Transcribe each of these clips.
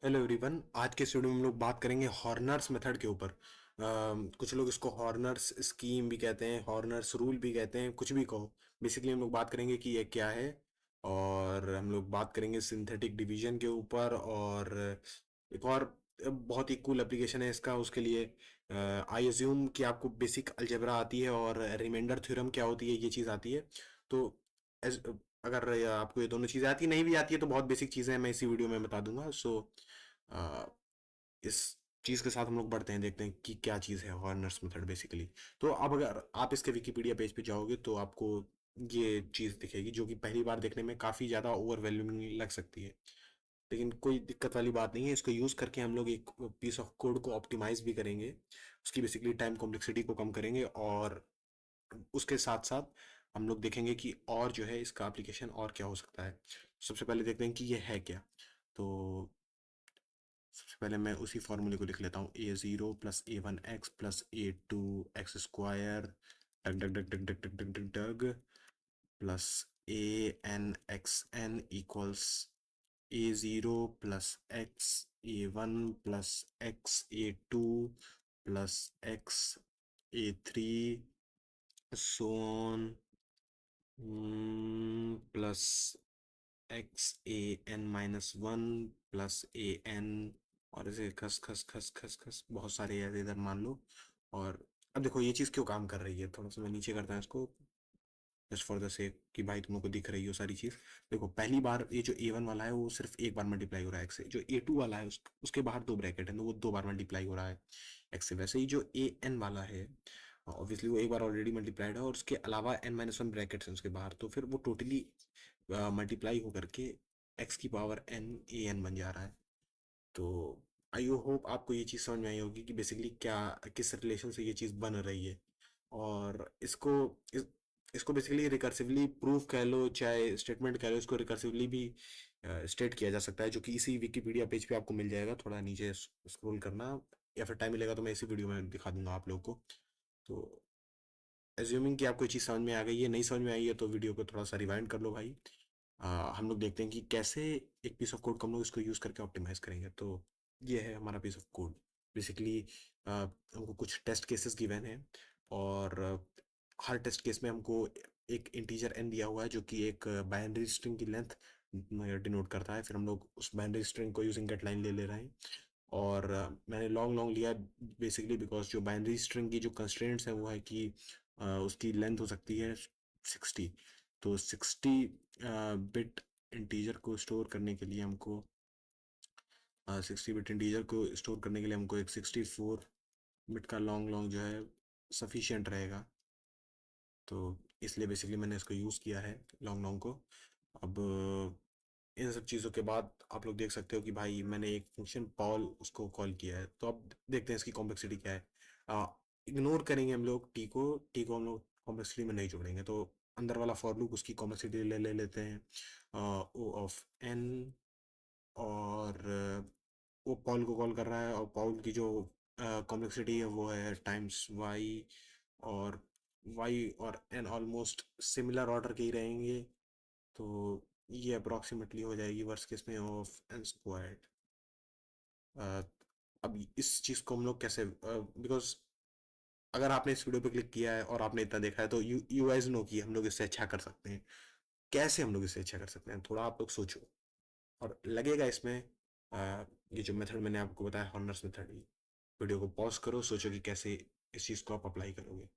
Hello everyone. आज के इस वीडियो में हम लोग बात करेंगे हॉर्नर्स मेथड के ऊपर। कुछ लोग इसको हॉर्नर्स स्कीम भी कहते हैं, हॉर्नर्स रूल भी कहते हैं, कुछ भी कहो। बेसिकली हम लोग बात करेंगे कि ये क्या है, और हम लोग बात करेंगे सिंथेटिक डिवीजन के ऊपर। और एक और बहुत ही कूल एप्लीकेशन है इसका, उसके लिए आई अज्यूम कि आपको बेसिक अलजेब्रा आती है और रिमाइंडर थ्योरम क्या होती है ये चीज़ आती है। तो अगर आपको ये दोनों चीजें आती नहीं भी आती है तो बहुत बेसिक चीजें हैं, मैं इसी वीडियो में बता दूंगा। इस चीज के साथ हम लोग बढ़ते हैं, देखते हैं कि क्या चीज है हॉर्नर्स मेथड बेसिकली। तो अब अगर आप इसके विकिपीडिया पेज पे जाओगे तो आपको ये चीज दिखेगी, जो कि पहली बार देखने में काफी ज्यादा ओवरवेलमिंग लग सकती है, लेकिन कोई दिक्कत वाली बात नहीं है। इसको यूज करके हम लोग एक पीस ऑफ कोड को ऑप्टिमाइज भी करेंगे, उसकी बेसिकली टाइम कॉम्प्लेक्सिटी को कम करेंगे, और उसके साथ साथ हम लोग देखेंगे कि और जो है इसका एप्लीकेशन और क्या हो सकता है। सबसे पहले देखते हैं कि ये है क्या। तो सबसे पहले मैं उसी फॉर्मूले को लिख लेता हूँ, a0 + a1x + a2x² डग डग डग डग डग डग डग डग डग plus anxn equals a0 + x a1 + x a2 + x a3 so on plus x an-1 plus an, और ऐसे खस खस खस खस खस बहुत सारे ऐसे इधर मान लो। और अब देखो ये चीज क्यों काम कर रही है, थोड़ा सा मैं नीचे करता हूँ इसको, जस्ट फॉर द सेक कि भाई तुम लोग को दिख रही हो सारी चीज। देखो पहली बार ये जो a1 वाला है वो सिर्फ एक बार मल्टीप्लाई हो रहा है x से, जो a2 वाला है उसके बाहर दो ब्रैकेट है तो वो दो बार मल्टीप्लाई हो रहा है x से। वैसे ही जो an वाला है ऑब्वियसली वो एक बार ऑलरेडी मल्टीप्लाइड है, और उसके अलावा n-1 ब्रैकेट्स हैं उसके बाहर, तो फिर वो टोटली मल्टीप्लाई होकर के x की पावर n an बन जा रहा है। तो आई होप आपको ये चीज़ समझ में आई होगी कि बेसिकली क्या, किस रिलेशन से ये चीज़ बन रही है। और इसको बेसिकली रिकर्सिवली प्रूफ कह लो चाहे स्टेटमेंट कह लो, इसको रिकर्सिवली भी स्टेट किया जा सकता है, जो कि इसी विकिपीडिया पेज पे आपको मिल जाएगा। थोड़ा नीचे स्क्रॉल करना, या फिर टाइम मिलेगा तो मैं इसी वीडियो में दिखा दूंगा आप लोगों को। तो एज्यूमिंग कि आपको ये चीज़ समझ में आ गई है, नहीं समझ में आई है तो वीडियो को थोड़ा सा रिवाइंड कर लो भाई। हम लोग देखते हैं कि कैसे एक पीस ऑफ कोड को हम लोग इसको यूज़ करके ऑप्टिमाइज करेंगे। तो ये है हमारा पीस ऑफ कोड। बेसिकली हमको कुछ टेस्ट केसेस गिवन हैं, और हर टेस्ट केस में हमको एक इंटीजर n दिया हुआ है, जो कि एक बाइनरी स्ट्रिंग की लेंथ डिनोट करता है। फिर हम लोग उस बाइनरी स्ट्रिंग को यूजिंग गेट लाइन ले ले रहे हैं, और मैंने लॉन्ग लॉन्ग लिया बेसिकली बिकॉज जो बाइनरी स्ट्रिंग की जो कंस्ट्रेंट्स है वो है कि उसकी लेंथ हो सकती है 60। तो 60 बिट इंटीजर को स्टोर करने के लिए हमको 60 बिट इंटीजर को स्टोर करने के लिए हमको एक 64 बिट का लॉन्ग लॉन्ग जो है सफिशियंट रहेगा। तो इसलिए बेसिकली मैंने इसको यूज़ किया है लॉन्ग लॉन्ग को। अब इन सब चीज़ों के बाद आप लोग देख सकते हो कि भाई मैंने एक फंक्शन पॉल उसको कॉल किया है। तो अब देखते हैं इसकी कॉम्प्लेक्सिटी क्या है। इग्नोर करेंगे हम लोग टी को हम लोग कॉम्प्लेक्सिटी में नहीं जोड़ेंगे। तो अंदर वाला फॉर लूप उसकी कॉम्प्लेक्सिटी ले लेते हैं ओ ऑफ एन, और वो पॉल को कॉल कर रहा है, और पॉल की जो कॉम्प्लेक्सिटी है वो है टाइम्स वाई, और वाई और एन ऑलमोस्ट सिमिलर ऑर्डर के ही रहेंगे। तो ये अप्रोक्सीमेटली हो जाएगी वर्स्ट केस में ऑफ एन स्क्वायर्ड। अब इस चीज को हम लोग कैसे, बिकॉज अगर आपने इस वीडियो पे क्लिक किया है और आपने इतना देखा है तो यू गाइस नो कि हम लोग इससे अच्छा कर सकते हैं। कैसे हम लोग इससे अच्छा कर सकते हैं, थोड़ा आप लोग सोचो। और लगेगा इसमें ये जो मेथड मैंने आपको बताया हॉर्नर्स मेथड, वीडियो को पॉज करो, सोचो कि कैसे इस चीज को आप अप्लाई करोगे।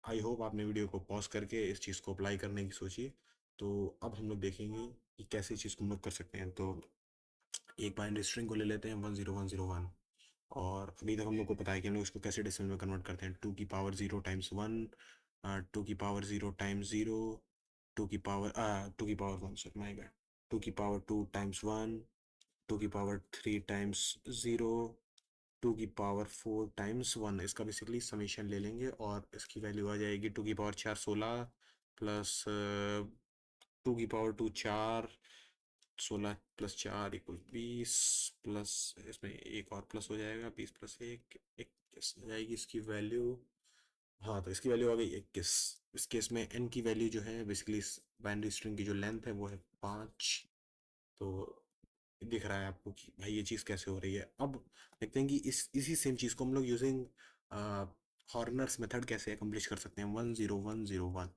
आई होप आपने वीडियो को पॉज करके इस चीज को अप्लाई करने की सोची। तो अब हम लोग देखेंगे कि कैसे इस चीज को हम लोग कर सकते हैं। तो एक बाइनरी स्ट्रिंग को ले लेते हैं 10101, और अभी तक हम लोग को पता है कि हम लोग इसको कैसे डेसिमल में कन्वर्ट करते हैं। 2 की पावर 0 टाइम्स 1, 2 की पावर 0 टाइम्स 0, 2 की पावर 1, सॉरी माई बैड, 2 की पावर 2 टाइम्स 1, 2 की पावर 3 टाइम्स 0, 2 की पावर 4 टाइम्स 1। इसका बेसिकली समीशन ले लेंगे और इसकी वैल्यू आ जाएगी 2 की पावर 4 16, प्लस 2 की पावर 2 4, 16 + 4 = 20, प्लस इसमें एक और प्लस हो जाएगा, 20 + 1 21 हो जाएगी इसकी वैल्यू। हाँ तो इसकी वैल्यू आ गई 21। इस केस में n की वैल्यू जो है बेसिकली इस बाइनरी स्ट्रिंग की जो लेंथ है वो है 5। तो दिख रहा है आपको कि भाई ये चीज़ कैसे हो रही है। अब देखते हैं कि इस इसी सेम चीज़ को हम लोग यूजिंग हॉर्नर्स मेथड कैसे अकम्प्लिश कर सकते हैं। 10101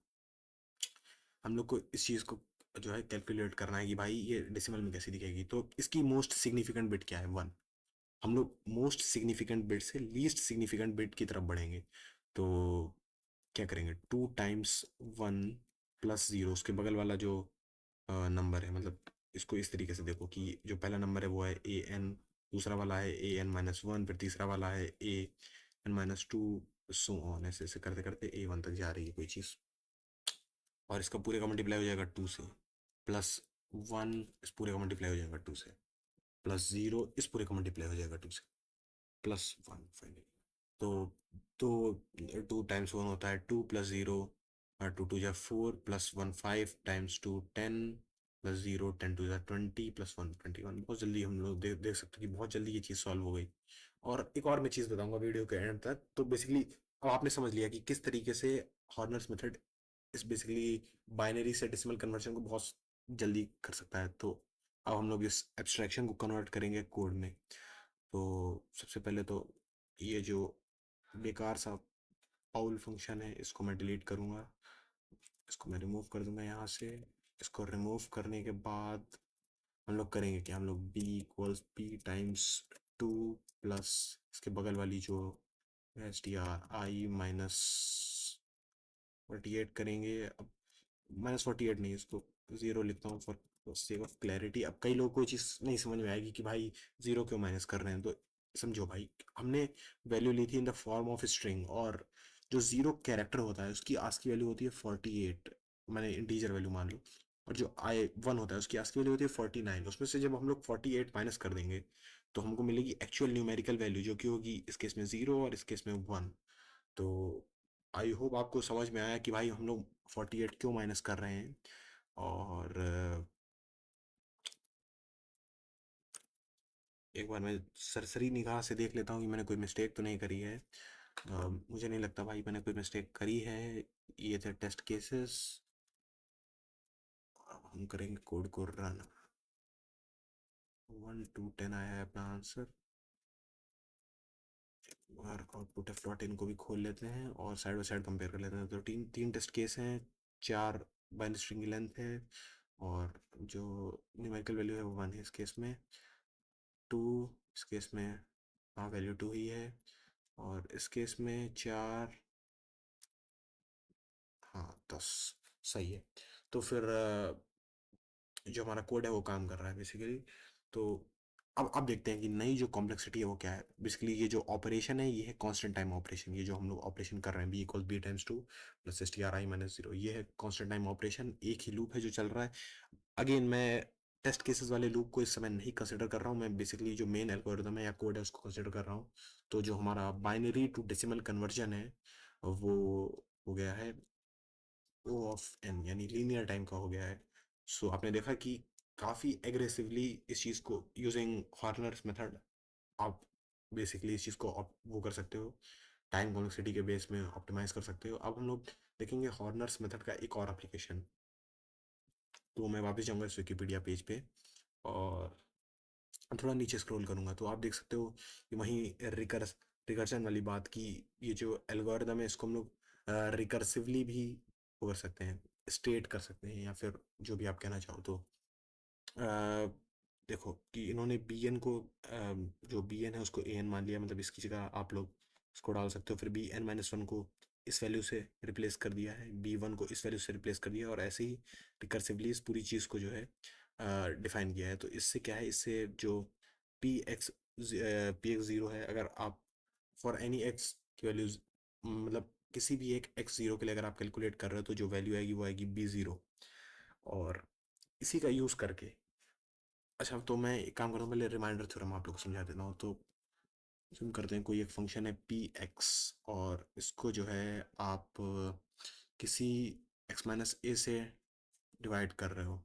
हम लोग को इस चीज़ को जो है कैलकुलेट करना है कि भाई ये डेसिमल में कैसे दिखेगी। तो इसकी मोस्ट सिग्निफिकेंट बिट क्या है, 1। हम लोग मोस्ट सिग्निफिकेंट बिट से लीस्ट सिग्निफिकेंट बिट की तरफ बढ़ेंगे। तो क्या करेंगे, 2 टाइम्स 1 प्लस ज़ीरो, उसके बगल वाला जो नंबर है, मतलब इसको इस तरीके से देखो कि जो पहला नंबर है वो है an, दूसरा वाला है an-1, फिर तीसरा वाला है an-2, सो ऑन, ऐसे ऐसे करते करते a1 तक जा रही है कोई चीज़। और इसका पूरे का मल्टीप्लाई हो जाएगा 2 से, प्लस 1 इस पूरे का मल्टीप्लाई हो जाएगा 2 से, प्लस 0 इस पूरे का मल्टीप्लाई हो जाएगा 2 से, प्लस 1 फाइनली। तो तो 2 टाइम्स 1 होता है 2, प्लस 0, 2 2 जा 4, प्लस 1 5 टाइम्स 2 10, प्लस 0 10 2 जा 20, प्लस 1 21। बहुत जल्दी हम लोग देख सकते हैं कि बहुत जल्दी ये चीज़ सॉल्व हो गई। और एक और मैं चीज़ बताऊंगा वीडियो के एंड तक। तो बेसिकली अब आपने समझ लिया कि किस तरीके से हॉर्नर्स मेथड इस बेसिकली बाइनरी से डेसिमल कन्वर्शन को बहुत जल्दी कर सकता है। तो अब हम लोग इस एब्स्ट्रैक्शन को कन्वर्ट करेंगे कोड में। तो सबसे पहले तो ये जो बेकार सा पाउल फंक्शन है इसको मैं डिलीट करूँगा, इसको मैं रिमूव कर दूंगा यहाँ से। इसको रिमूव करने के बाद हम लोग करेंगे क्या, हम लोग b=b टाइम्स 2 प्लस इसके बगल वाली जो stri-48 करेंगे। अब -48 नहीं, इसको 0 लिखता हूँ फॉर सेक ऑफ क्लैरिटी। अब कई लोगों को ये चीज़ नहीं समझ में आएगी कि भाई 0 क्यों माइनस कर रहे हैं। तो समझो भाई, हमने वैल्यू ली थी in the form of string, और जो 0 कैरेक्टर होता है उसकी आस्की वैल्यू होती है 48, मैंने इंटीजर वैल्यू मान लो। और जो I1 होता है उसकी आस्की वैल्यू होती है 49। उसमें से जब हम लोग 48 माइनस कर देंगे तो हमको मिलेगी एक्चुअल न्यूमेरिकल वैल्यू, जो कि होगी इस केस में 0 और इस केस में 1। तो आई होप आपको समझ में आया कि भाई हम लोग 48 क्यों माइनस कर रहे हैं। और एक बार मैं सरसरी निगाह से देख लेता हूँ कि मैंने कोई मिस्टेक तो नहीं करी है। मुझे नहीं लगता भाई मैंने कोई मिस्टेक करी है। ये थे टेस्ट केसेस। अब हम करेंगे कोड को रन। 1 2 10 आया है अपना आंसर। और आउटपुट f.in को भी खोल लेते हैं और साइड बाई साइड कंपेयर कर लेते हैं। तो तीन तीन टेस्ट केस हैं, 4 बाइनरी स्ट्रिंग की लेंथ है, और जो न्यूमेरिकल वैल्यू है वो 1 है इस केस में, 2 इस केस में, हाँ वैल्यू 2 ही है, और इस केस में 4, हाँ 10। सही है। तो फिर जो हमारा कोड है वो काम कर रहा है बेसिकली। तो अब देखते हैं कि नई जो कॉम्प्लेक्सिटी है वो क्या है। बेसिकली ये जो ऑपरेशन है ये है कांस्टेंट टाइम ऑपरेशन। ये जो हम लोग ऑपरेशन कर रहे हैं b=b टाइम्स 2 प्लस stri-0, ये है कांस्टेंट टाइम ऑपरेशन। एक ही लूप है जो चल रहा है। अगेन मैं टेस्ट केसेस वाले लूप को इस समय नहीं कंसिडर कर रहा हूँ, मैं बेसिकली जो मेन एल्गोरिदम है या कोड है उसको कंसिडर कर रहा हूँ। तो जो हमारा बाइनरी टू डेसिमल कन्वर्जन है वो हो गया है O ऑफ n, यानी लीनियर टाइम का हो गया है। सो आपने देखा कि काफ़ी एग्रेसिवली इस चीज़ को यूजिंग हॉर्नर्स मेथड आप बेसिकली इस चीज़ को वो कर सकते हो, टाइम कॉम्प्लेक्सिटी के बेस में ऑप्टिमाइज कर सकते हो। अब हम लोग देखेंगे हॉर्नर्स मेथड का एक और एप्लीकेशन। तो मैं वापस जाऊँगा इस विकिपीडिया पेज पे और थोड़ा नीचे स्क्रॉल करूँगा तो आप देख सकते हो कि वहीं रिकर्शन वाली बात की, ये जो एल्गोरिदम है इसको हम लोग रिकर्सिवली भी वो कर सकते हैं, स्टेट कर सकते हैं, या फिर जो भी आप कहना चाहो। तो अ, देखो कि इन्होंने बी एन को जो बी एन है उसको ए एन मान लिया, मतलब इसकी जगह आप लोग इसको डाल सकते हो। फिर bn-1 को इस वैल्यू से रिप्लेस कर दिया है, b1 को इस वैल्यू से रिप्लेस कर दिया है, और ऐसे ही रिकर्सिवली इस पूरी चीज़ को जो है डिफाइन किया है। तो इससे क्या है, इससे जो P x P x zero है, अगर आप फॉर एनी एक्स की वैल्यूज, मतलब किसी भी एक एक्स ज़ीरो के लिए अगर आप कैलकुलेट कर रहे हो तो जो वैल्यू आएगी वो आएगी b0। और इसी का यूज़ करके, अच्छा तो मैं एक काम करता हूँ, पहले रिमाइंडर थ्योरम आप लोग को समझा देता हूँ। तो हम करते हैं, कोई एक फंक्शन है पी एक्स, और इसको जो है आप किसी x-a से डिवाइड कर रहे हो,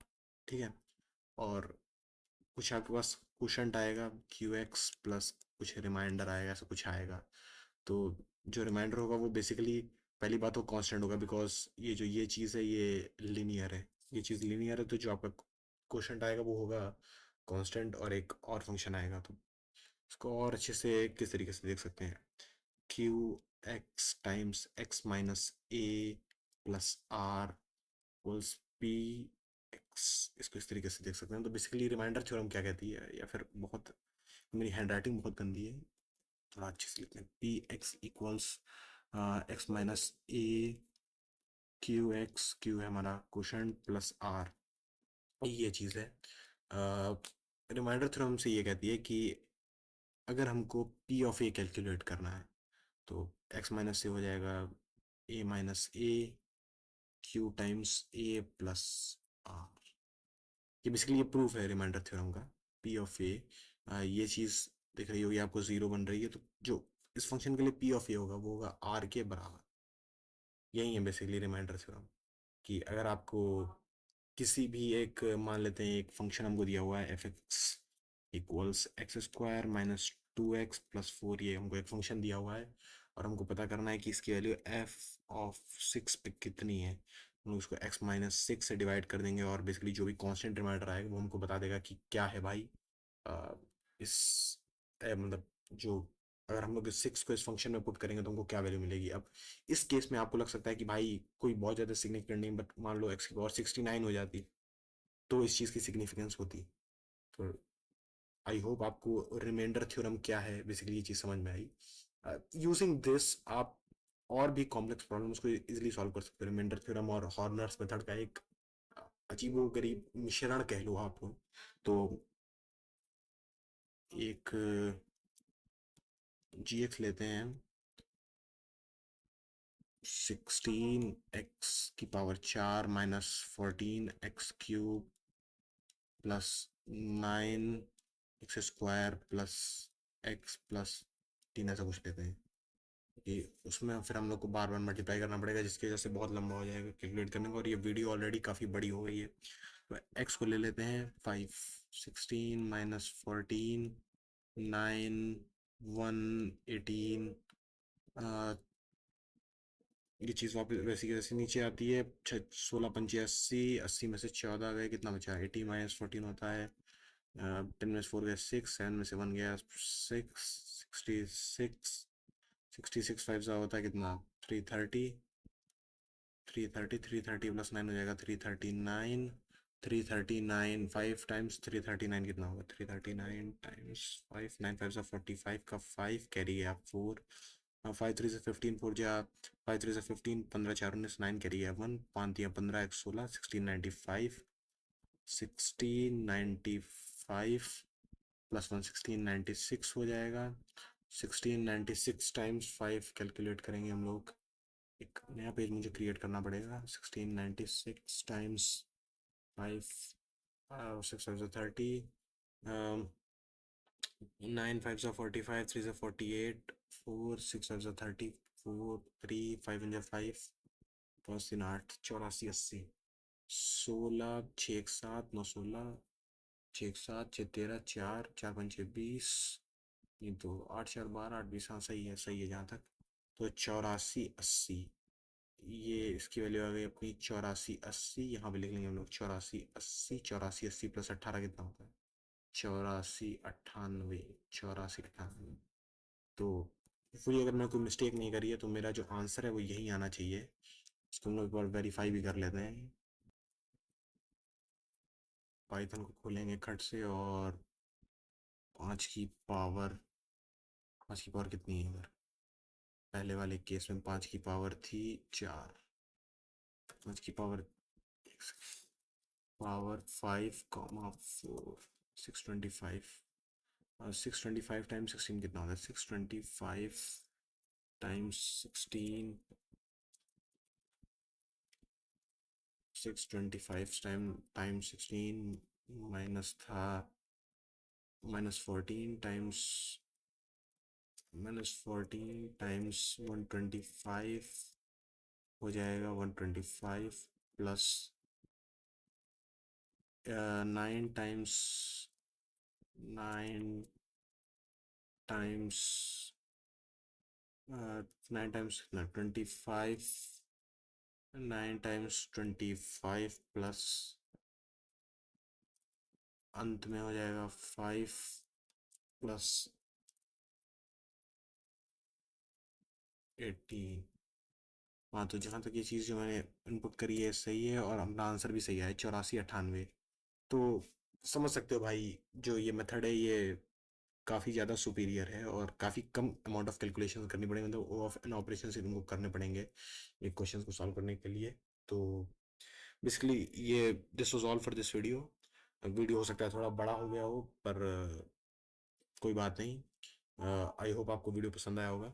ठीक है। और कुछ आपके पास क्वोशंट आएगा क्यू एक्स प्लस कुछ रिमाइंडर आएगा, ऐसा कुछ आएगा। तो जो रिमाइंडर होगा वो बेसिकली पहली बात वो कांस्टेंट होगा, बिकॉज ये चीज़ है ये लीनियर है, ये चीज़ लीनियर है। तो जो आपका क्वोशंट आएगा वो होगा कांस्टेंट और एक और फंक्शन आएगा। तो इसको और अच्छे से किस तरीके से देख सकते हैं, Q x times x minus a plus r equals P x. इसको इस तरीके से देख सकते हैं। तो बेसिकली रिमाइंडर थ्योरम क्या कहती है, या फिर बहुत, मेरी हैंड राइटिंग बहुत गंदी है, थोड़ा अच्छे से लिखते हैं, P X equals X minus A Q X, Q है हमारा क्वोशंट, प्लस आर, ये चीज़ है। रिमाइंडर थ्योरम से ये कहती है कि अगर हमको पी ऑफ ए कैलकुलेट करना है तो एक्स माइनस से हो जाएगा A minus A Q times A plus R. ये बेसिकली ये प्रूफ है रिमाइंडर थ्योरम का। पी ऑफ ए, ये चीज़ दिख रही होगी आपको, जीरो बन रही है, तो जो इस फंक्शन के लिए पी ऑफ ए होगा वो होगा आर के बराबर। यही है बेसिकली रिमाइंडर थ्योरम, कि अगर आपको किसी भी एक, मान लेते हैं एक फंक्शन हमको दिया हुआ है F x equals x square minus 2x+4, ये हमको एक फंक्शन दिया हुआ है और हमको पता करना है कि इसकी वैल्यू एफ ऑफ 6 पे कितनी है। हम लोग उसको x माइनस 6 से डिवाइड कर देंगे और बेसिकली जो भी कांस्टेंट रिमाइंडर आएगा वो हमको बता देगा कि क्या है भाई। अ, इस मतलब जो, अगर हम लोग इस 6 को इस फंक्शन में पुट करेंगे तो हमको क्या वैल्यू मिलेगी। अब इस केस में आपको लग सकता है कि भाई कोई बहुत ज़्यादा सिग्निफिकेंट नहीं, बट मान लो एक्स की पावर 69 हो जाती तो इस चीज़ की सिग्निफिकेंस होती। तो आई होप आपको रिमाइंडर थ्योरम क्या है बेसिकली ये चीज़ समझ में आई। यूजिंग दिस आप और भी कॉम्प्लेक्स प्रॉब्लम्स को इजीली सॉल्व कर सकते हो। रिमाइंडर थ्योरम और हॉर्नर्स मेथड का एक अजीबो गरीब मिश्रण कह लो आप। तो एक जी एक्स लेते हैं, 16x⁴ minus 14x³ plus 9x² plus x plus 3, ऐसा कुछ लेते हैं कि उसमें फिर हम लोग को बार बार मल्टीप्लाई करना पड़ेगा, जिसकी वजह से बहुत लंबा हो जाएगा कैलकुलेट करने का, और ये वीडियो ऑलरेडी काफ़ी बड़ी हो गई है। तो x को ले लेते हैं 5, 16 - 14 9 1 18। ये चीज़ वापस वैसी की वैसी नीचे आती है। 16 × 5 = 80, 80 में से 14 गए, कितना बचा, 80 - 14 होता है। 10 में से 4 गए 6, 7 में से 1 गया 6, 66, 66 5 होता है कितना, 330, 330, 330 प्लस 9 हो जाएगा 339, 339 5 टाइम्स 339 कितना होगा, 339 टाइम्स 5, 9 5 45 का 5 कैरी है आप 4, 5 3 से 15, 4 जा 5 3 से 15, 15 4 19 9 कैरी है 1, 5 दिया 15 1 16, 1695, 1695 प्लस 1 1696 हो जाएगा। 1696 टाइम्स 5 कैलकुलेट करेंगे हम लोग। एक नया पेज मुझे क्रिएट करना पड़ेगा। 1696 टाइम्स 5, 6 5 30, 9 5 45, 3 48, 4 6 5 30, 4 3 5 5, 5 3 8, 84 80, 16 6 1 7 9 16, 6 1 7 6 13 4 4 5 6 20, ये तो 8 4 12 8 20, हाँ सही है, सही है जहाँ तक। तो 84 80, ये इसकी वैल्यू आ गई अपनी 84 80। यहाँ पे लिख लेंगे हम लोग 84 80, 84 80 प्लस 18 कितना होता है, 84 98, 84 98। तो फिर अगर मैं कोई मिस्टेक नहीं करी है तो मेरा जो आंसर है वो यही आना चाहिए। इसको हम लोग एक बार वेरीफाई भी कर लेते हैं। पाइथन को खोलेंगे खट से, और 5 की पावर, 5 की पावर कितनी है इधर, पहले वाले केस में 5 की पावर थी 4, 5 की पावर, पावर 5, 4, 625, 625 टाइम्स 16 कितना होता है, 625 टाइम्स 16, 625 टाइम्स 16 माइनस था, -14 टाइम्स, -14 टाइम्स 125 हो जाएगा 125, प्लस 9 टाइम्स, 9 टाइम्स 9 टाइम्स कितना, 25, 9 टाइम्स 25 प्लस अंत में हो जाएगा 5 + 80। हाँ, तो जहाँ तक ये चीज़ जो मैंने इनपुट करी है सही है, और अपना आंसर भी सही है 8498। तो समझ सकते हो भाई, जो ये मेथड है ये काफ़ी ज़्यादा सुपीरियर है, और काफ़ी कम अमाउंट ऑफ कैलकुलेशन करनी पड़ेगी, मतलब ओ ऑफ एन ऑपरेशन से तुमको करने पड़ेंगे एक क्वेश्चन को सॉल्व करने के लिए। तो बेसिकली ये this was all for this video. Video हो सकता है थोड़ा बड़ा हो गया हो, पर कोई बात नहीं। आई होप आपको वीडियो पसंद आया होगा।